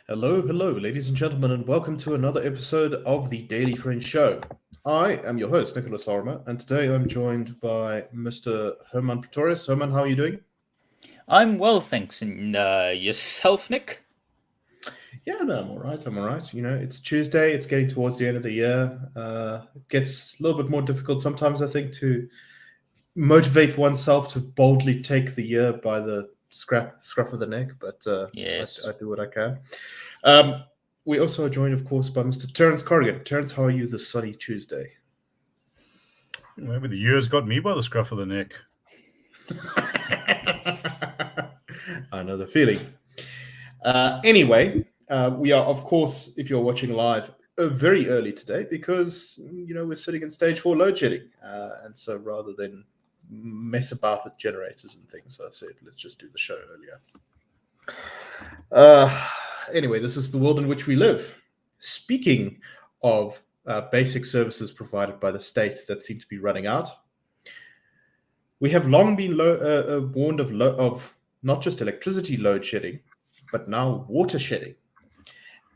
Hello, hello, ladies and gentlemen, and welcome to another episode of the Daily Friend Show. I am your host, Nicholas Lorimer, and today I'm joined by Mr. Hermann Pretorius. Hermann, how are you doing? I'm well, thanks. And yourself, Nick? Yeah, no, I'm all right. I'm all right. You know, it's Tuesday. It's getting towards the end of the year. It gets a little bit more difficult sometimes, I think, to motivate oneself to boldly take the year by the scruff of the neck. But Yes. I do what I can. Um, we also are joined, of course, by Mr. Terence Corrigan. Terence, how are you this sunny Tuesday? Maybe the year's got me by the scruff of the neck. I know the feeling. Anyway, we are, of course, if you're watching live, very early today because, we're sitting in stage 4 load shedding. And so rather than mess about with generators and things, I said, let's just do the show earlier. Anyway, this is the world in which we live. Speaking of basic services provided by the state that seem to be running out, we have long been warned of not just electricity load shedding, but now water shedding.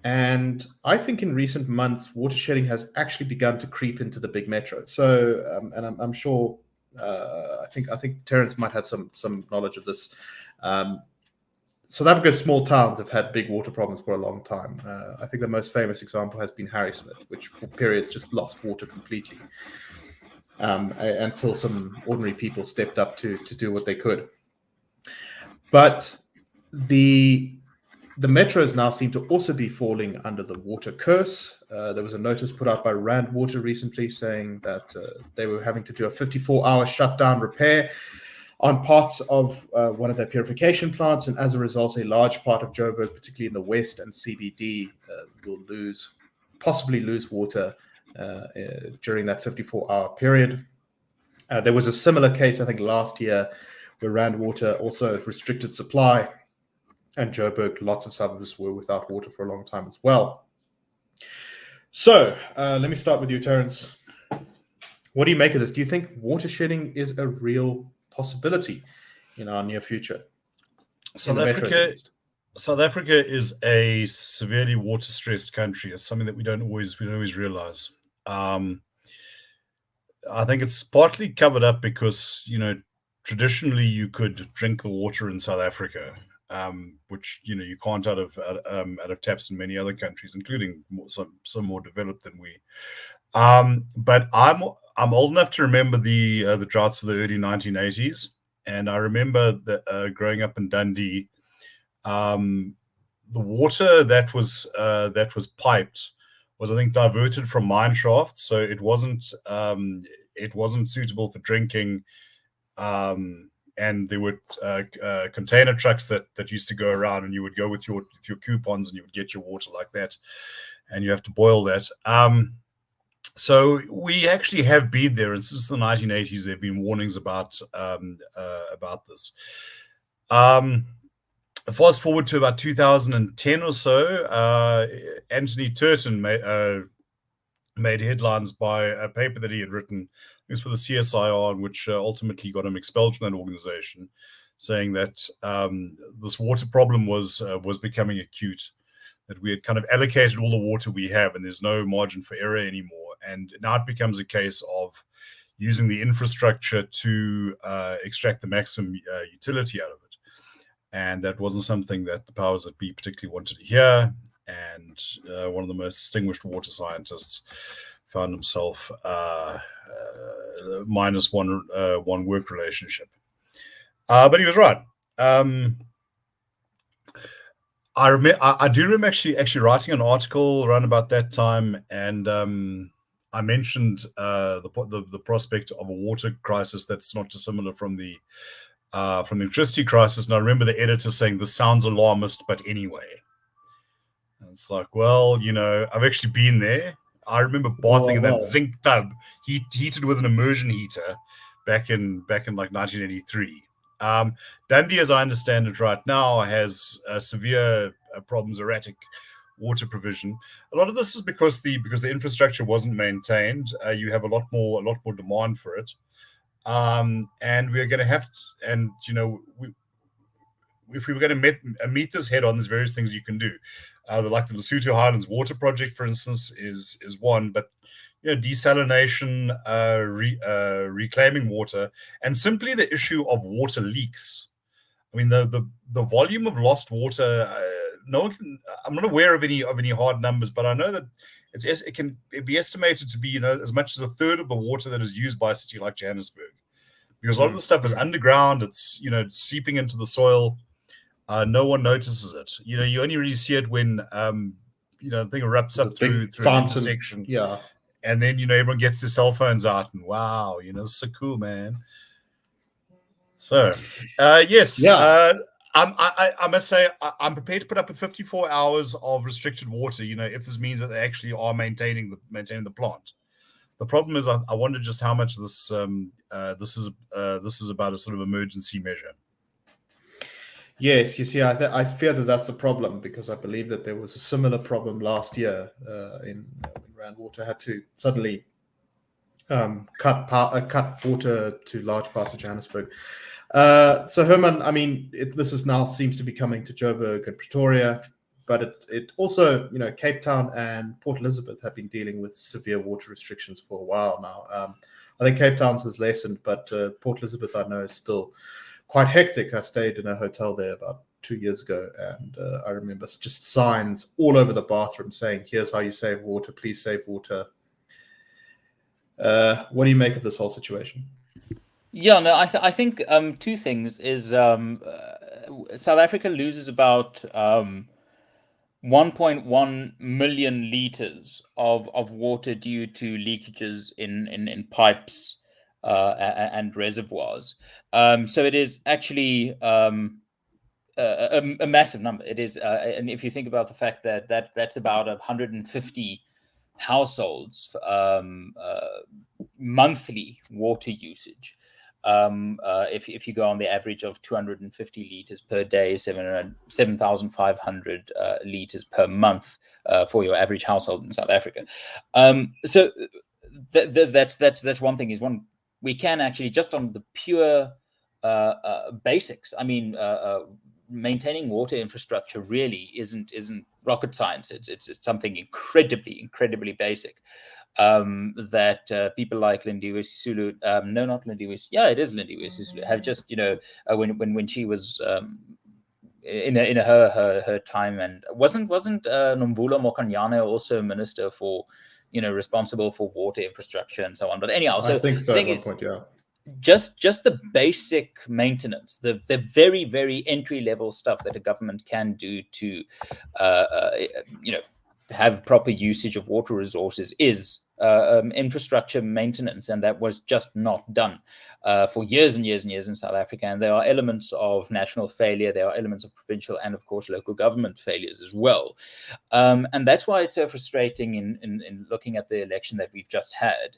And I think in recent months, water shedding has actually begun to creep into the big metro. So, and I'm sure, I think Terence might have some knowledge of this. South Africa's small towns have had big water problems for a long time. I think the most famous example has been Harrismith, which for periods just lost water completely until some ordinary people stepped up to do what they could. But the metros now seem to also be falling under the water curse. There was a notice put out by Rand Water recently saying that they were having to do a 54-hour shutdown repair on parts of one of their purification plants, and as a result, a large part of Joburg, particularly in the west and CBD, will possibly lose water during that 54-hour period. There was a similar case, I think, last year, where Rand Water also restricted supply, and Joburg, lots of suburbs were without water for a long time as well. So let me start with you, Terence. What do you make of this? Do you think water shedding is a real possibility in our near future? South Africa is a severely water-stressed country. It's something that we don't always realize. I think it's partly covered up because traditionally you could drink the water in South Africa, which you can't out of taps in many other countries, including some more developed than we. But I'm old enough to remember the droughts of the early 1980s, and I remember that growing up in Dundee, the water that was piped was, I think, diverted from mine shafts, so it wasn't suitable for drinking. And there were container trucks that used to go around, and you would go with your coupons, and you would get your water like that, and you have to boil that. So we actually have been there, and since the 1980s, there have been warnings about this. Fast forward to about 2010 or so, Anthony Turton made headlines by a paper that he had written. It was for the CSIR, which ultimately got him expelled from that organization, saying that this water problem was becoming acute, that we had kind of allocated all the water we have, and there's no margin for error anymore. And now it becomes a case of using the infrastructure to extract the maximum utility out of it. And that wasn't something that the powers that be particularly wanted to hear. And one of the most distinguished water scientists found himself minus one work relationship. But he was right. I do remember actually writing an article around about that time, and I mentioned the prospect of a water crisis that's not dissimilar from the electricity crisis. And I remember the editor saying, "This sounds alarmist, but anyway." And it's like, well, I've actually been there. I remember bathing in that zinc tub, heated with an immersion heater, back in like 1983. Dundee, as I understand it right now, has severe problems, erratic water provision. A lot of this is because the infrastructure wasn't maintained. You have a lot more demand for it, and we're going to have to, and if we were going to meet this head on, there's various things you can do. Like the Lesotho Highlands Water Project, for instance, is one. But desalination, reclaiming water, and simply the issue of water leaks. I mean, the volume of lost water. No one can. I'm not aware of any hard numbers, but I know that it can be estimated to be as much as a third of the water that is used by a city like Johannesburg, because a lot of the stuff is underground. It's seeping into the soil. No one notices it. You only really see it when the thing erupts up through an intersection. Yeah. And then, everyone gets their cell phones out and wow, it's so cool, man. So, yes. Yeah. I must say, I'm prepared to put up with 54 hours of restricted water, if this means that they actually are maintaining the plant. The problem is, I wonder just how much this is about a sort of emergency measure. Yes, you see, I fear that that's the problem, because I believe that there was a similar problem last year when Rand Water had to suddenly cut water to large parts of Johannesburg. So Hermann, I mean, this now seems to be coming to Joburg and Pretoria, but it also, Cape Town and Port Elizabeth have been dealing with severe water restrictions for a while now. I think Cape Town's has lessened, but Port Elizabeth, I know, is still quite hectic. I stayed in a hotel there about 2 years ago, and I remember just signs all over the bathroom saying, "Here's how you save water. Please save water." What do you make of this whole situation? Yeah, no, I think two things is South Africa loses about 1.1 million liters of water due to leakages in pipes and reservoirs. So it is actually a massive number. It is, and if you think about the fact that's about 150 households monthly water usage. If you go on the average of 250 liters per day, 7,500 liters per month for your average household in South Africa. So that's one thing. We can actually, just on the pure basics. I mean, maintaining water infrastructure really isn't rocket science. It's something incredibly basic. That people like Lindiwe Sisulu, no, not Lindiwe, yeah, it is Lindiwe Sisulu, have just, when she was in her time, and wasn't Nomvula Mokanyane also minister for, responsible for water infrastructure and so on? But anyhow, so I think so. At one point, yeah. Just the basic maintenance, the very, very entry level stuff that a government can do to, have proper usage of water resources is infrastructure maintenance, and that was just not done for years and years and years in South Africa. And there are elements of national failure, there are elements of provincial and, of course, local government failures as well. And that's why it's so frustrating in looking at the election that we've just had.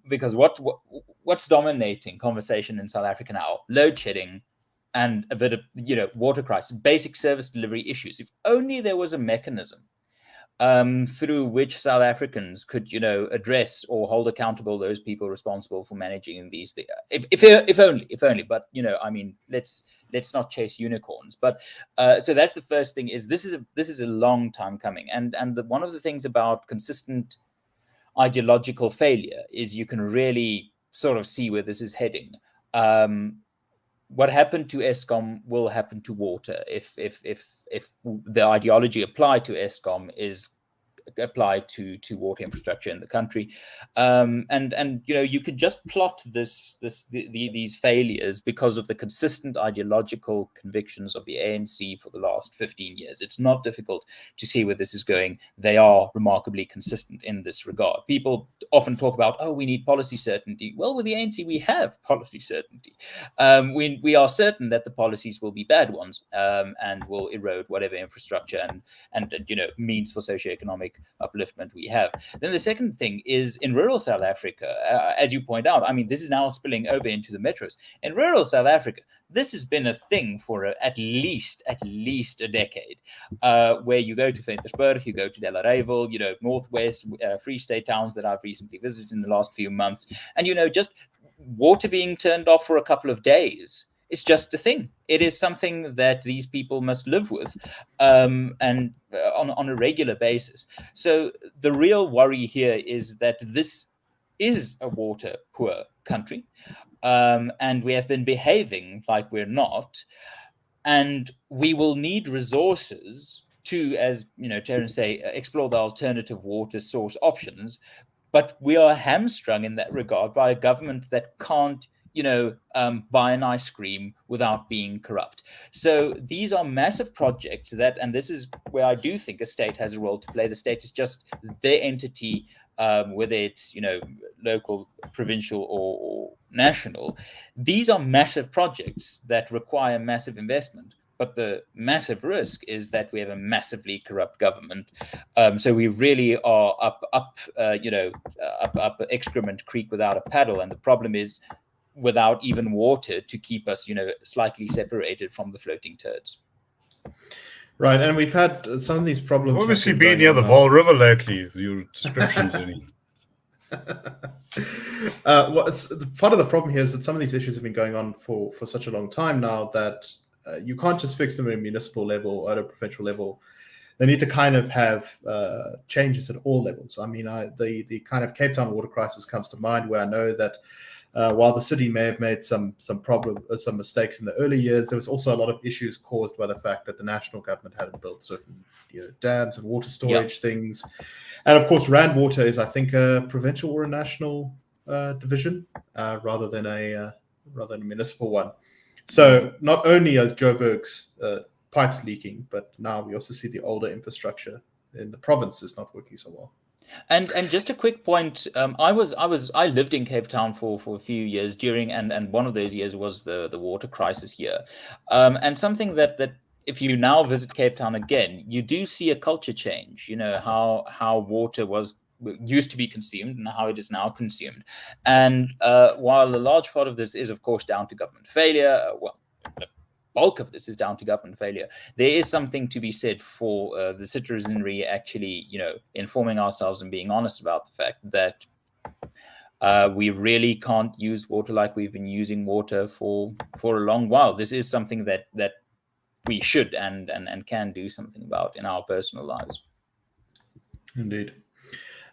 Because what's dominating conversation in South Africa now? Load shedding and a bit of water crisis, basic service delivery issues. If only there was a mechanism through which South Africans could, address or hold accountable those people responsible for managing these things. If only. But I mean, let's not chase unicorns. But so that's the first thing. Is this is a long time coming, and one of the things about consistent ideological failure is you can really sort of see where this is heading. What happened to Eskom will happen to water if the ideology applied to Eskom is applied to water infrastructure in the country. And you could just plot these failures because of the consistent ideological convictions of the ANC for the last 15 years. It's not difficult to see where this is going. They are remarkably consistent in this regard. People often talk about, oh, we need policy certainty. Well, with the ANC, we have policy certainty. We are certain that the policies will be bad ones and will erode whatever infrastructure and means for socioeconomic upliftment we have. Then the second thing is in rural South Africa, as you point out, I mean, this is now spilling over into the metros. In rural South Africa, this has been a thing for at least a decade, where you go to Ventersburg, you go to Delarevel, Northwest, Free State towns that I've recently visited in the last few months, and just water being turned off for a couple of days it's just a thing. It is something that these people must live with, and on a regular basis. So the real worry here is that this is a water poor country, and we have been behaving like we're not, and we will need resources to, as Terence say, explore the alternative water source options. But we are hamstrung in that regard by a government that can't buy an ice cream without being corrupt. So these are massive projects and this is where I do think a state has a role to play. The state is just their entity, whether it's local, provincial, or national. These are massive projects that require massive investment. But the massive risk is that we have a massively corrupt government. So we really are up excrement creek without a paddle. And the problem is, without even water to keep us, slightly separated from the floating turds. Right, and we've had some of these problems. You've obviously been near the Vaal River lately. Your descriptions, part of the problem here is that some of these issues have been going on for such a long time now that you can't just fix them at a municipal level or at a provincial level. They need to kind of have changes at all levels. I mean, the kind of Cape Town water crisis comes to mind, where I know that while the city may have made some mistakes in the early years, there was also a lot of issues caused by the fact that the national government hadn't built certain dams and water storage things. And of course, Rand Water is, I think, a provincial or a national division rather than a municipal one. So not only is Joburg's pipes leaking, but now we also see the older infrastructure in the province is not working so well. And just a quick point, I lived in Cape Town for a few years during, and one of those years was the water crisis here, and something that if you now visit Cape Town again, you do see a culture change. How water used to be consumed and how it is now consumed. And while a large part of this is, of course, down to government failure, the bulk of this is down to government failure, there is something to be said for the citizenry actually, informing ourselves and being honest about the fact that we really can't use water like we've been using water for a long while. This is something that we should and can do something about in our personal lives. Indeed.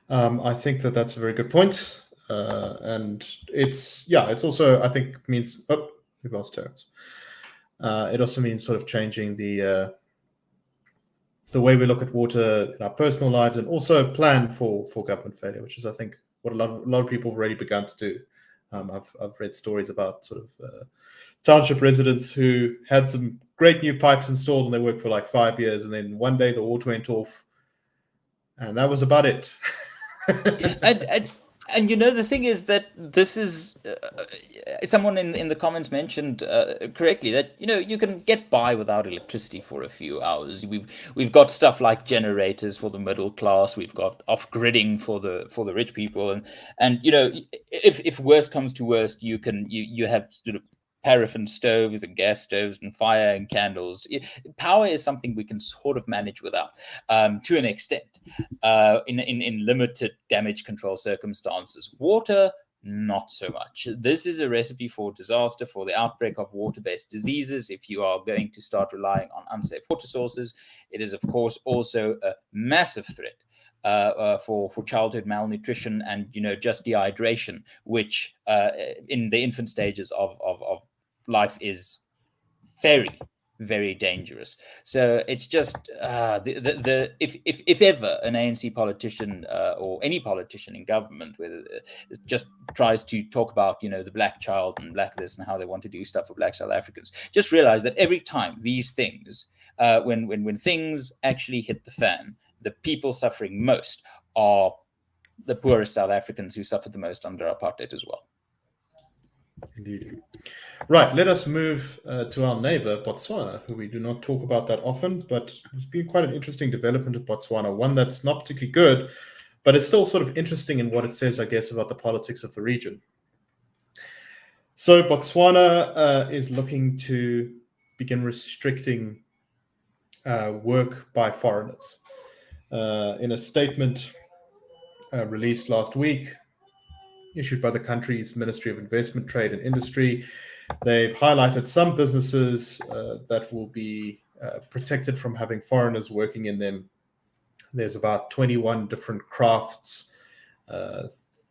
I think that's a very good point. And it's also, I think, means, we've lost Terence. It also means sort of changing the way we look at water in our personal lives, and also plan for government failure, which is, I think, what a lot of people have already begun to do. I've read stories about sort of township residents who had some great new pipes installed and they worked for like 5 years, and then one day the water went off, and that was about it. And the thing is that this is someone in the comments mentioned correctly that you can get by without electricity for a few hours. We've got stuff like generators for the middle class. We've got off-gridding for the rich people, and if worst comes to worst, you have sort of paraffin stoves and gas stoves and fire and candles. Power is something we can sort of manage without, to an extent, in limited damage control circumstances. Water, not so much. This is a recipe for disaster, for the outbreak of water-based diseases. If you are going to start relying on unsafe water sources, it is, of course, also a massive threat for childhood malnutrition and just dehydration, which in the infant stages of life is very, very dangerous. So it's just if ever an ANC politician or any politician in government just tries to talk about the black child and black this and how they want to do stuff for black South Africans, just realize that every time these things when things actually hit the fan, the people suffering most are the poorest South Africans, who suffered the most under apartheid as well. Indeed. Right, let us move to our neighbor, Botswana, who we do not talk about that often, but it's been quite an interesting development of Botswana, one that's not particularly good, but it's still sort of interesting in what it says, I guess, about the politics of the region. So Botswana is looking to begin restricting work by foreigners. In a statement released last week, issued by the country's Ministry of Investment, Trade and Industry, They've highlighted some businesses that will be protected from having foreigners working in them. There's about 21 different crafts,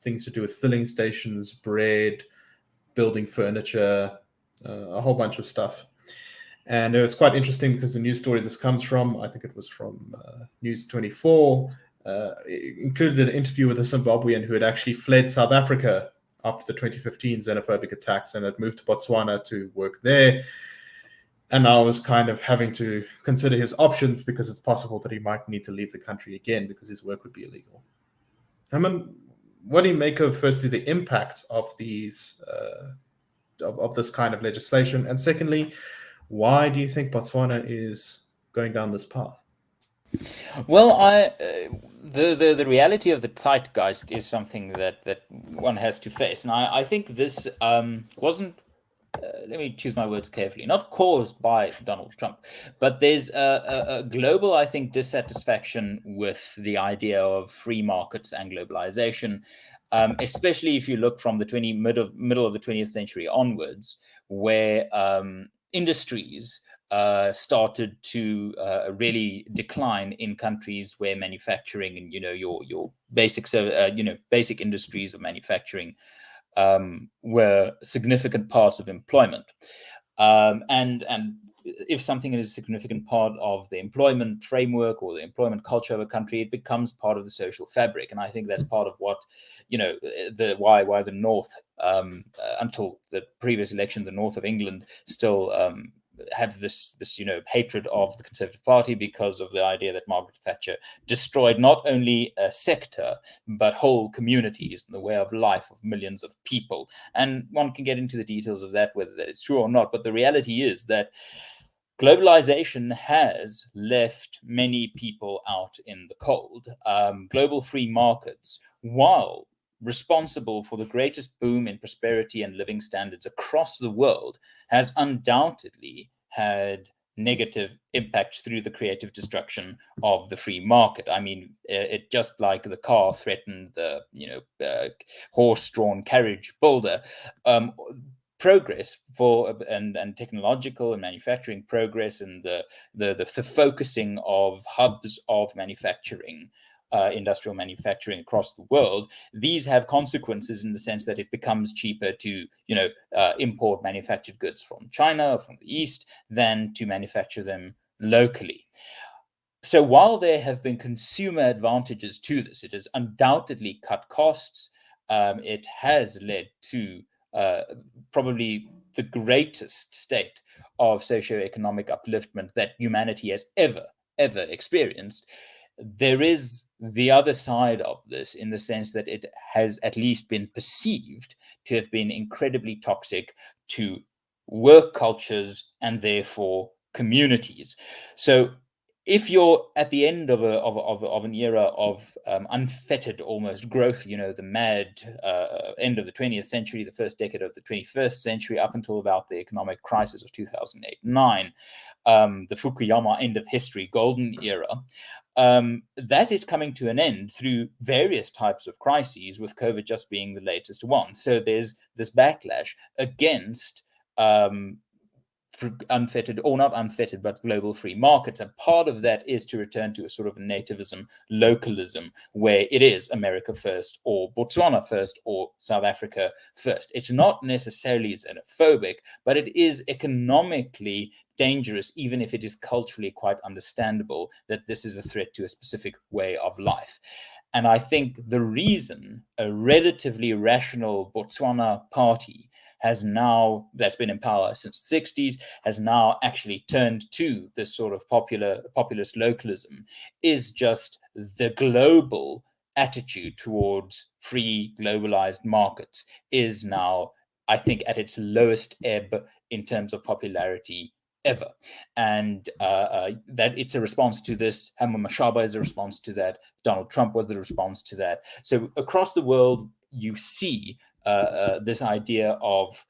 things to do with filling stations, bread, building furniture, a whole bunch of stuff. And it was quite interesting because the news story this comes from, I think it was from News 24, included an interview with a Zimbabwean who had actually fled South Africa after the 2015 xenophobic attacks and had moved to Botswana to work there. And I was kind of having to consider his options because it's possible that he might need to leave the country again because his work would be illegal. Hermann, what do you make of, firstly, the impact of these of this kind of legislation? And secondly, why do you think Botswana is going down this path? Well, the reality of the zeitgeist is something that one has to face, and I think this wasn't. Let me choose my words carefully. Not caused by Donald Trump, but there's a global, I think, dissatisfaction with the idea of free markets and globalization, especially if you look from the middle of the 20th century onwards, where industries started to really decline in countries where manufacturing and your basic basic industries of manufacturing were significant parts of employment, and if something is a significant part of the employment framework or the employment culture of a country, it becomes part of the social fabric. And I think that's part of what why the North, until the previous election, the North of England still have this hatred of the Conservative Party because of the idea that Margaret Thatcher destroyed not only a sector but whole communities and the way of life of millions of people. And one can get into the details of that, whether that is true or not. But the reality is that globalization has left many people out in the cold. Global free markets, while responsible for the greatest boom in prosperity and living standards across the world, has undoubtedly had negative impacts through the creative destruction of the free market. I mean, it just like the car threatened the horse-drawn carriage builder. Progress and technological and manufacturing progress and the focusing of hubs of manufacturing, industrial manufacturing across the world, these have consequences in the sense that it becomes cheaper to import manufactured goods from China or from the East than to manufacture them locally. So while there have been consumer advantages to this, it has undoubtedly cut costs. It has led to probably the greatest state of socioeconomic upliftment that humanity has ever experienced. There is the other side of this in the sense that it has at least been perceived to have been incredibly toxic to work cultures and therefore communities. So if you're at the end of an era of unfettered almost growth, the mad end of the 20th century, the first decade of the 21st century, up until about the economic crisis of 2008-9, the Fukuyama end of history, golden era, that is coming to an end through various types of crises, with COVID just being the latest one. So there's this backlash against unfettered, or not unfettered, but global free markets. And part of that is to return to a sort of nativism, localism, where it is America first, or Botswana first, or South Africa first. It's not necessarily xenophobic, but it is economically dangerous, even if it is culturally quite understandable that this is a threat to a specific way of life. And I think the reason a relatively rational Botswana party has now, that's been in power since the 60s, has now actually turned to this sort of populist localism, is just the global attitude towards free globalized markets is now, I think, at its lowest ebb in terms of popularity ever. And that it's a response to this. Hermann Mashaba is a response to that. Donald Trump was the response to that. So across the world, you see this idea of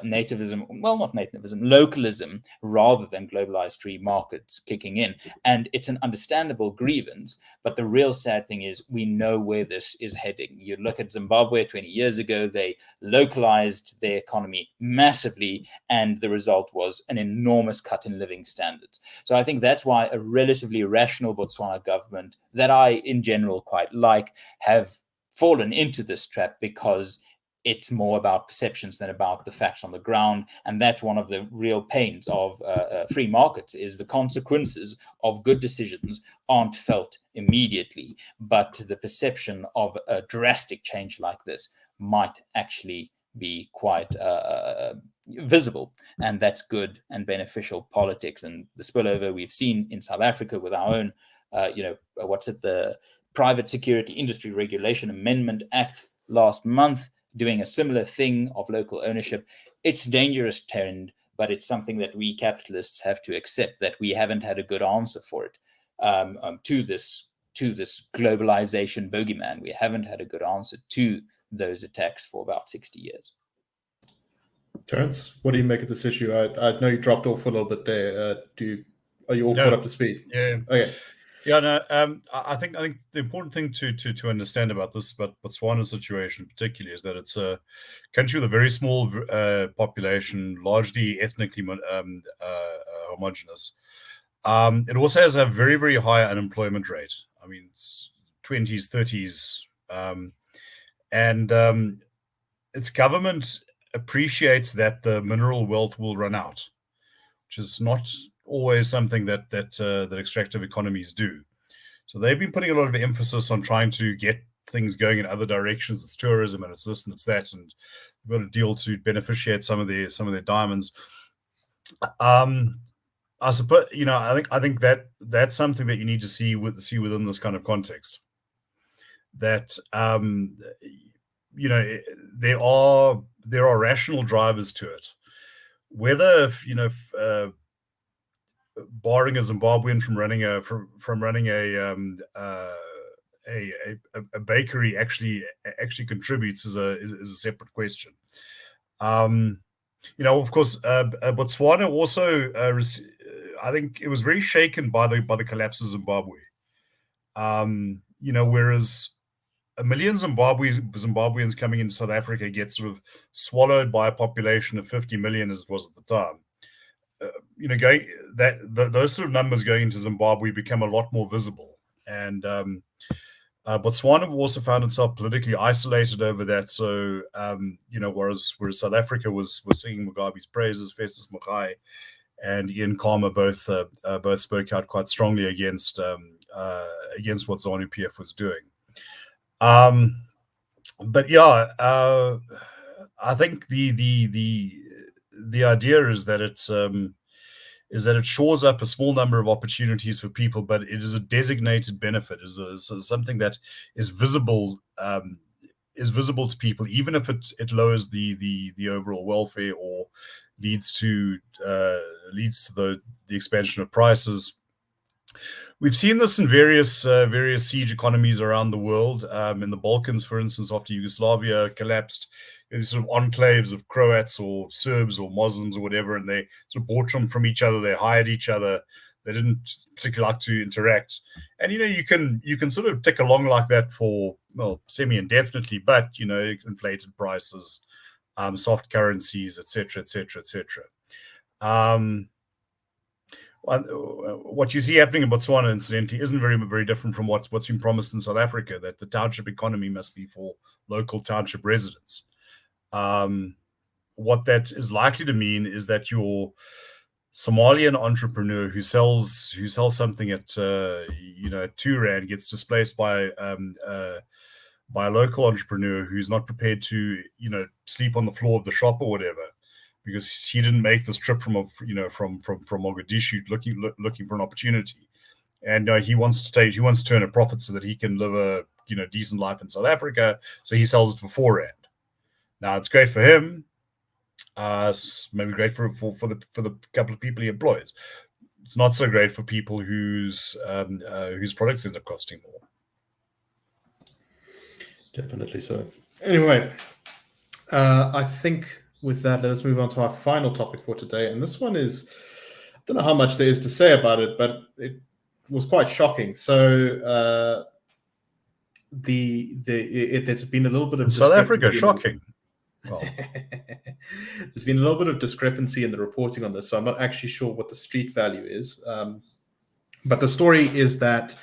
nativism, well, not nativism, localism, rather than globalized free markets kicking in. And it's an understandable grievance, but the real sad thing is we know where this is heading. You look at Zimbabwe 20 years ago, they localized their economy massively, and the result was an enormous cut in living standards. So I think that's why a relatively rational Botswana government that I, in general, quite like, have fallen into this trap, because it's more about perceptions than about the facts on the ground. And that's one of the real pains of free markets, is the consequences of good decisions aren't felt immediately, but the perception of a drastic change like this might actually be quite visible. And that's good and beneficial politics. And the spillover we've seen in South Africa with our own, the Private Security Industry Regulation Amendment Act last month, doing a similar thing of local ownership. It's a dangerous trend, but it's something that we capitalists have to accept, that we haven't had a good answer for it, to this globalization bogeyman. We haven't had a good answer to those attacks for about 60 years. Terence, what do you make of this issue? I know you dropped off a little bit there. Are you all caught up to speed? Yeah. Okay. Yeah, no. I think the important thing to understand about this, but Botswana's situation particularly, is that it's a country with a very small population, largely ethnically homogenous. It also has a very, very high unemployment rate. I mean, it's 20s, 30s, and its government appreciates that the mineral wealth will run out, which is not always something that extractive economies do. So they've been putting a lot of emphasis on trying to get things going in other directions. It's tourism and it's this and it's that, and we've got a deal to beneficiate some of their diamonds. I suppose, I think that's something that you need to see within this kind of context. That there are rational drivers to it. Whether barring a Zimbabwean from running a bakery actually contributes is a separate question. Of course, Botswana also, I think it was very shaken by the collapse of Zimbabwe. Whereas a million Zimbabweans coming into South Africa get sort of swallowed by a population of 50 million, as it was at the time. Those sort of numbers going into Zimbabwe become a lot more visible, and Botswana also found itself politically isolated over that. So whereas South Africa was singing Mugabe's praises, Festus Mogae and Ian Kama both spoke out quite strongly against what ZANU-PF was doing. But yeah, I think the idea is that it shores up a small number of opportunities for people, but it is a designated benefit, is something that is visible to people, even if it lowers the overall welfare or leads to the expansion of prices. We've seen this in various siege economies around the world. In the Balkans, for instance, after Yugoslavia collapsed, these sort of enclaves of Croats or Serbs or Muslims or whatever, and they sort of bought from each other. They hired each other. They didn't particularly like to interact. And you can sort of tick along like that for, well, semi-indefinitely, but inflated prices, soft currencies, etc., etc., etc. What you see happening in Botswana, incidentally, isn't very, very different from what's been promised in South Africa, that the township economy must be for local township residents. What that is likely to mean is that your Somalian entrepreneur who sells something at 2 rand gets displaced by a local entrepreneur who's not prepared to sleep on the floor of the shop or whatever, because he didn't make this trip from Mogadishu looking for an opportunity, and he wants to turn a profit so that he can live a decent life in South Africa. So he sells it for 4 rand. Now it's great for him. It's maybe great for the couple of people he employs. It's not so great for people whose products end up costing more. Definitely so. Anyway, I think with that, let us move on to our final topic for today. And this one is, I don't know how much there is to say about it, but it was quite shocking. So there's been a little bit of South Africa, shocking. Well, there's been a little bit of discrepancy in the reporting on this, so I'm not actually sure what the street value is. But the story is that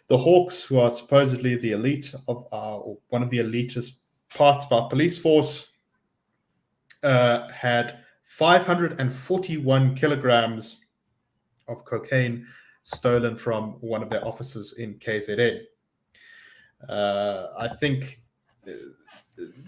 the Hawks, who are supposedly the elite of or one of the elitist parts of our police force, had 541 kilograms of cocaine stolen from one of their offices in KZN. I think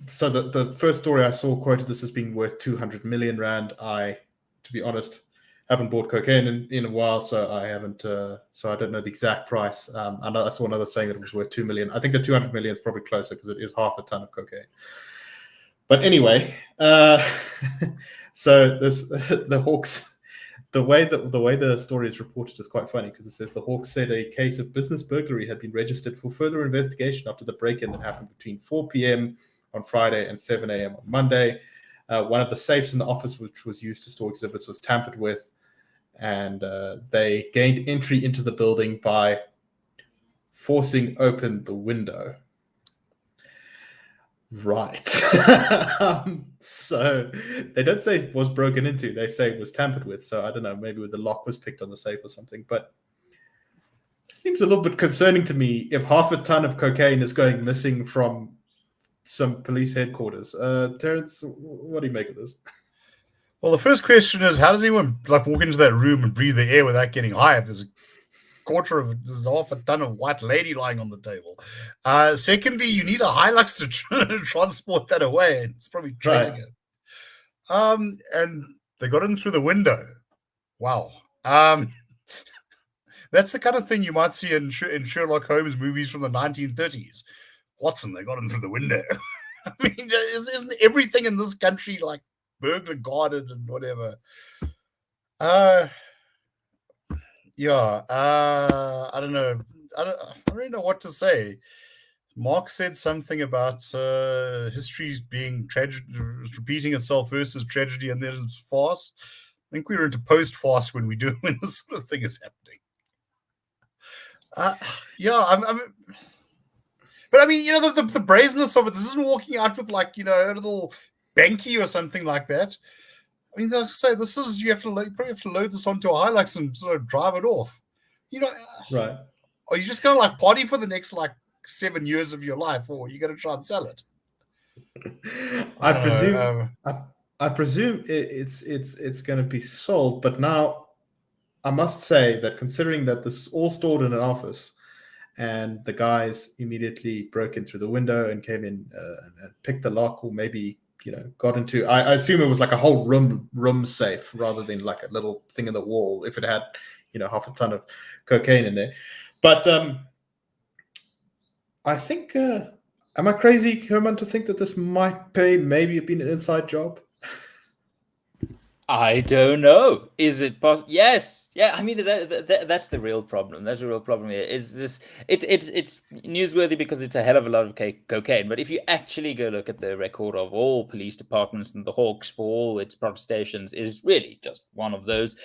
so. The first story I saw quoted this as being worth 200 million rand. I, to be honest, haven't bought cocaine in a while, so I haven't. So I don't know the exact price. I saw another saying that it was worth 2 million. I think the 200 million is probably closer because it is half a ton of cocaine. But anyway, so the Hawks. The way the story is reported is quite funny because it says the Hawks said a case of business burglary had been registered for further investigation after the break-in that happened between 4 p.m. on Friday and 7 a.m. on Monday. One of the safes in the office, which was used to store exhibits, was tampered with, and they gained entry into the building by forcing open the window. Right. So they don't say it was broken into. They say it was tampered with. So I don't know, maybe the lock was picked on the safe or something. But it seems a little bit concerning to me if half a ton of cocaine is going missing from some police headquarters. Terence, what do you make of this? Well, the first question is, how does anyone walk into that room and breathe the air without getting high if there's there's half a ton of white lady lying on the table? Secondly, you need a Hilux to transport that away. It's probably trailing it. And they got in through the window. Wow. That's the kind of thing you might see in Sherlock Holmes movies from the 1930s. Watson, they got in through the window. I mean, isn't everything in this country like burglar guarded and whatever? I don't know. I don't really know what to say. Mark said something about history being repeating itself versus tragedy, and then it's farce. I think we were into post-farce when this sort of thing is happening. But I mean, the brazenness of it. This isn't walking out with a little banky or something like that. I mean, like I say, this is you probably have to load this onto a Hilux and sort of drive it off. Right? Are you just gonna party for the next 7 years of your life, or are you gonna try and sell it? I presume it's going to be sold, but now I must say that considering that this is all stored in an office, and the guys immediately broke in through the window and came in and picked the lock, or maybe got into. I assume it was like a whole room safe rather than like a little thing in the wall. If it had half a ton of cocaine in there, but I think. Am I crazy, Hermann, to think that this might maybe have been an inside job? I don't know. Is it possible? Yes. Yeah. I mean, that's the real problem. That's the real problem here. Is this? It's newsworthy because it's a hell of a lot of cocaine. But if you actually go look at the record of all police departments and the Hawks for all its protestations, it is really just one of those.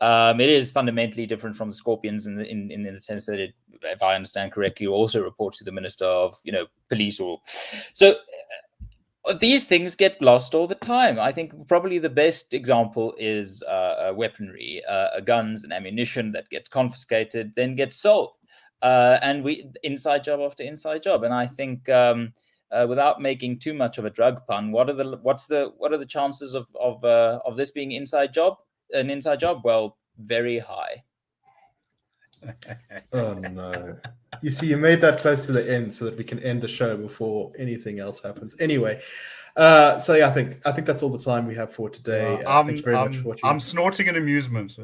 It is fundamentally different from the Scorpions in the sense that it, if I understand correctly, also reports to the Minister of Police or so. These things get lost all the time. I think probably the best example is weaponry, guns and ammunition that gets confiscated, then gets sold, and we inside job after inside job. And I think without making too much of a drug pun, what are the chances of this being an inside job? Well, very high. Oh no. You see, you made that close to the end so that we can end the show before anything else happens. Anyway, so yeah, I think that's all the time we have for today. Thank you very much for watching. I'm snorting in amusement.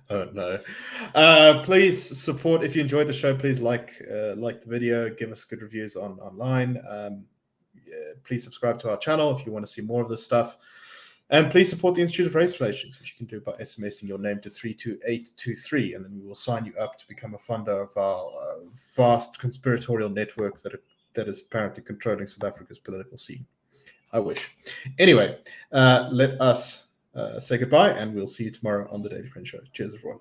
Oh no. Please support, if you enjoyed the show, please like the video, give us good reviews online. Please subscribe to our channel if you want to see more of this stuff. And please support the Institute of Race Relations, which you can do by SMSing your name to 32823, and then we will sign you up to become a funder of our vast conspiratorial network that that is apparently controlling South Africa's political scene. I wish. Anyway, let us say goodbye, and we'll see you tomorrow on the Daily Friend Show. Cheers, everyone.